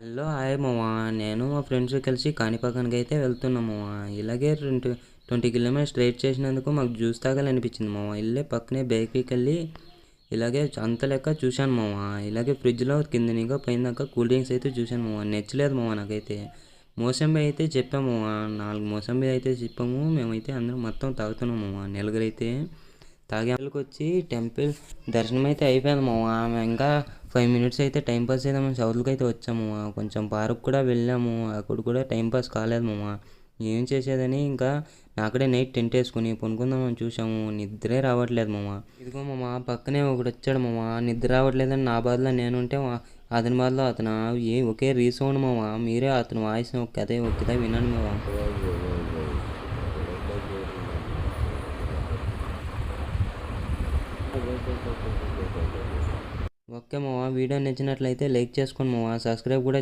Hello hi మామ. నేను మా ఫ్రెండ్స్ కలిసి కాణిపాకానికి అయితే వెళ్తున్నాం మామ. ఇలాగే 20 కిలోమీటర్స్ స్ట్రైట్ చేసినందుకు మాకు జ్యూస్ తాగాలనిపించింది మామ. ఇల్లే పక్కనే బేకరీకి వెళ్ళి ఇలాగే అంత లెక్క చూశాను మామ. ఇలాగే ఫ్రిడ్జ్లో కిందనిగా పైన కూల్ డ్రింక్స్ అయితే చూశాను మామ. నచ్చలేదు మామ నాకైతే. మోసంబి అయితే చెప్పాము మామ. 4 మోసంబి అయితే చెప్పాము. మేమైతే అందరం మొత్తం తాగుతున్నాం మామ. నలుగురైతే తాగేళ్ళకి వచ్చి టెంపుల్ దర్శనం అయితే అయిపోయింది మామ. ఇంకా 5 మినిట్స్ అయితే టైంపాస్ చేద్దామని సౌత్కి అయితే వచ్చాము మామ. కొంచెం పార్క్ కూడా వెళ్ళాము. అక్కడ కూడా టైంపాస్ కాలేదు మామ. ఏం చేసేదని ఇంకా అక్కడే నైట్ టెంట్ వేసుకుని పనుకుందామని చూసాము. నిద్రే రావట్లేదు మామ. ఇదిగో మామ పక్కనే ఒకడు వచ్చాడు మామ. నిద్ర రావట్లేదని నా బాధలో నేనుంటే అతని బాధలో అతను ఒకే రీసౌండ్ మామ. మీరే అతని వాయిస్ ఒక్కతే వినండి మామ. ఓకే మామ, వీడియో నచ్చినట్లయితే లైక్ చేసుకోండి మామ. సబ్స్క్రైబ్ కూడా